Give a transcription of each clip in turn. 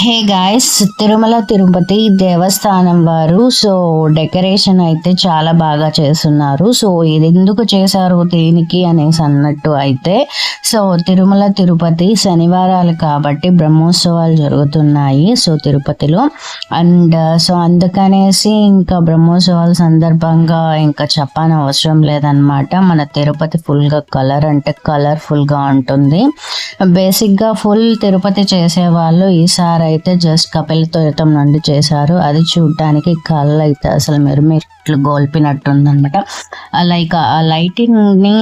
Hey guys, Tirumala Tirupati దేవస్థానం వారు decoration అయితే చాలా బాగా చేస్తున్నారు. ఇది ఎందుకు చేశారు దేనికి అనేసి అన్నట్టు అయితే తిరుమల తిరుపతి శనివారాలు కాబట్టి బ్రహ్మోత్సవాలు జరుగుతున్నాయి తిరుపతిలో. అండ్ అందుకనేసి ఇంకా బ్రహ్మోత్సవాల సందర్భంగా ఇంకా చెప్పని అవసరం లేదనమాట. మన తిరుపతి ఫుల్గా కలర్ అంటే కలర్ఫుల్గా ఉంటుంది. బేసిక్గా ఫుల్ తిరుపతి చేసేవాళ్ళు ఈసారి అయితే జస్ట్ కపిల తీర్థం నుండి చేశారు. అది చూడటానికి కళ్ళు అయితే అసలు మీరు గోల్పినట్టుందనమాట. లైక్ ఆ లైటింగ్ ని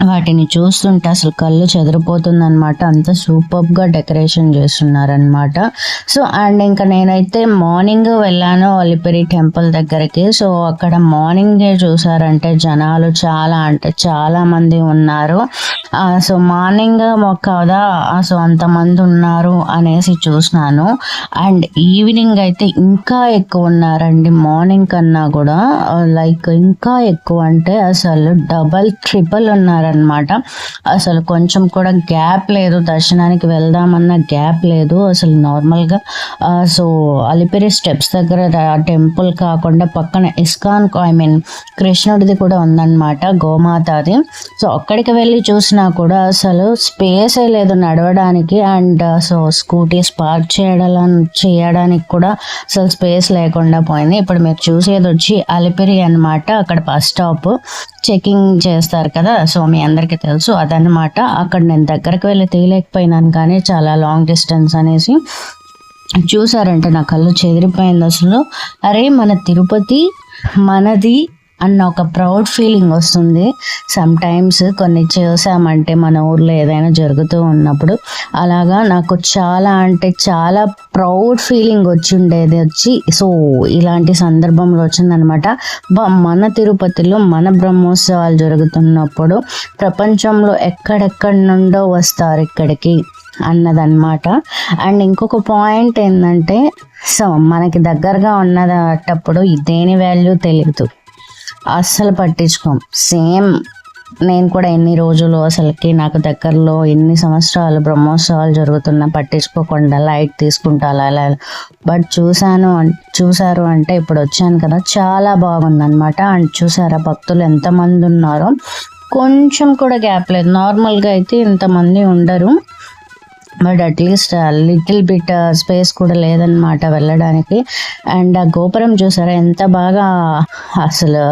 వాటిని చూస్తుంటే అసలు కళ్ళు చెదిరిపోతుందన్నమాట. అంత సూపర్గా డెకరేషన్ చేస్తున్నారనమాట. అండ్ ఇంకా నేనైతే మార్నింగ్ వెళ్ళాను అలిపిరి టెంపుల్ దగ్గరికి. అక్కడ మార్నింగే చూసారంటే జనాలు చాలా మంది ఉన్నారు. మార్నింగ్ కదా అంతమంది ఉన్నారు అనేసి చూసినాను. అండ్ ఈవినింగ్ అయితే ఇంకా ఎక్కువ ఉన్నారండి. మార్నింగ్ కన్నా కూడా లైక్ ఇంకా ఎక్కువ అంటే అసలు డబల్ ట్రిపుల్ ఉన్నారనమాట. అసలు కొంచెం కూడా గ్యాప్ లేదు. దర్శనానికి వెళ్దామన్న గ్యాప్ లేదు అసలు. నార్మల్గా అలిపిరి స్టెప్స్ దగ్గర టెంపుల్ కాకుండా పక్కన ఇస్కాన్ కృష్ణుడిది కూడా ఉందన్నమాట, గోమాతది. అక్కడికి వెళ్ళి చూసినా కూడా అసలు స్పేసే లేదు నడవడానికి. అండ్ స్కూటీస్ పార్క్ చేయడానికి కూడా అసలు స్పేస్ లేకుండా పోయింది. ఇప్పుడు మీరు చూసేది వచ్చి అలిపిరి అన్నమాట. అక్కడ బస్ స్టాప్ చెకింగ్ చేస్తారు కదా, మీ అందరికీ తెలుసు అదనమాట. అక్కడ నేను దగ్గరకు వెళ్ళి తీయలేకపోయినాను, కానీ చాలా లాంగ్ డిస్టెన్స్ అనేసి. చూసారంటే నా కళ్ళు చెదిరిపోయింది అసలు. అరే మన తిరుపతి మనది అన్న ఒక ప్రౌడ్ ఫీలింగ్ వస్తుంది. సమ్టైమ్స్ కొన్ని చూసామంటే మన ఊర్లో ఏదైనా జరుగుతూ ఉన్నప్పుడు అలాగా నాకు చాలా అంటే చాలా ప్రౌడ్ ఫీలింగ్ ఉండేది ఇలాంటి సందర్భంలో వచ్చిందనమాట. మన తిరుపతిలో మన బ్రహ్మోత్సవాలు జరుగుతున్నప్పుడు ప్రపంచంలో ఎక్కడెక్కడి నుండో వస్తారు ఇక్కడికి అన్నదన్నమాట. అండ్ ఇంకొక పాయింట్ ఏంటంటే మనకి దగ్గరగా ఉన్నదటప్పుడు దేని వాల్యూ తెలియదు, అస్సలు పట్టించుకోం. సేమ్ నేను కూడా ఎన్ని రోజులు అసలుకి నాకు దగ్గరలో ఎన్ని సంవత్సరాలు బ్రహ్మోత్సవాలు జరుగుతున్నా పట్టించుకోకుండా లైట్ తీసుకుంటా అలా. బట్ చూసారు అంటే ఇప్పుడు వచ్చాను కదా, చాలా బాగుందన్నమాట. అండ్ చూసారా భక్తులు ఎంతమంది ఉన్నారో, కొంచెం కూడా గ్యాప్ లేదు. నార్మల్గా అయితే ఇంతమంది ఉండరు, but at least little bit space కూడా లేదనమాట వెళ్ళడానికి. అండ్ ఆ గోపురం చూసారా ఎంత బాగా అసలు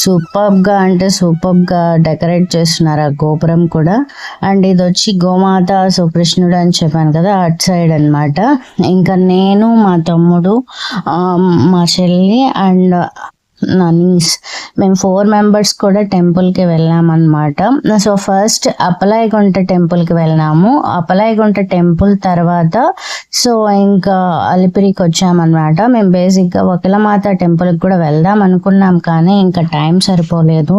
సూపర్గా అంటే సూపర్గా డెకరేట్ చేస్తున్నారు ఆ గోపురం కూడా. అండ్ ఇది వచ్చి గోమాత కృష్ణుడు అని చెప్పాను కదా, అటు సైడ్ అనమాట. ఇంకా నేను, మా తమ్ముడు, మా చెల్లి అండ్ నా నీస్, మేము 4 మెంబర్స్ కూడా టెంపుల్కి వెళ్ళామన్నమాట. ఫస్ట్ అప్పలాయగుంట టెంపుల్కి వెళ్ళాము. అప్పలాయగుంట టెంపుల్ తర్వాత ఇంకా అలిపిరికి వచ్చామన్నమాట. మేము బేసిక్గా వకిలమాత టెంపుల్కి కూడా వెళ్దాం అనుకున్నాం, కానీ ఇంకా టైం సరిపోలేదు.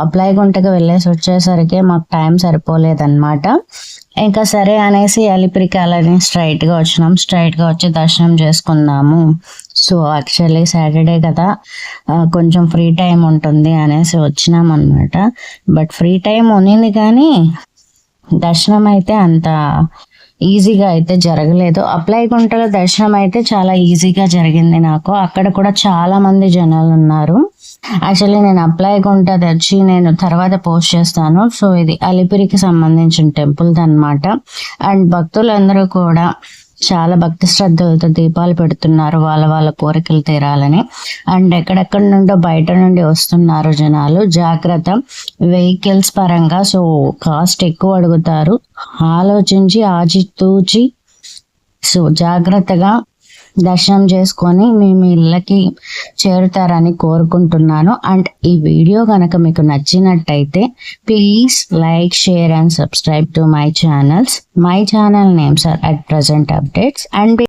అప్పలాయగుంటకి వెళ్ళేసి వచ్చేసరికి మాకు టైం సరిపోలేదన్నమాట. ఇంకా సరే అనేసి అలిపిరికి అలానే స్ట్రైట్గా వచ్చి దర్శనం చేసుకుందాము. యాక్చువల్లీ సాటర్డే కదా, కొంచెం ఫ్రీ టైం ఉంటుంది అనేసి వచ్చినాం అనమాట. బట్ ఫ్రీ టైం ఉన్నింది కానీ దర్శనం అయితే అంత ఈజీగా అయితే జరగలేదు. అప్పలాయగుంటలో దర్శనం అయితే చాలా ఈజీగా జరిగింది నాకు. అక్కడ కూడా చాలా మంది జనాలు ఉన్నారు. యాక్చువల్లీ నేను అప్పలాయగుంట తెచ్చి నేను తర్వాత పోస్ట్ చేస్తాను. ఇది అలిపిరికి సంబంధించిన టెంపుల్ అనమాట. అండ్ భక్తులందరూ కూడా చాలా భక్తి శ్రద్ధలతో దీపాలు పెడుతున్నారు వాళ్ళ కోరికలు తీరాలని. అండ్ ఎక్కడెక్కడి నుండో బయట నుండి వస్తున్నారు జనాలు. జాగ్రత్త, వెహికల్స్ పరంగా కాస్ట్ ఎక్కువ అడుగుతారు. ఆలోచించి ఆచితూచి జాగ్రత్తగా దర్శనం చేసుకొని మీ ఇళ్ళకి చేరుతారని కోరుకుంటున్నాను. అండ్ ఈ వీడియో కనుక మీకు నచ్చినట్టయితే please like, share and subscribe to my channel names are at present updates. And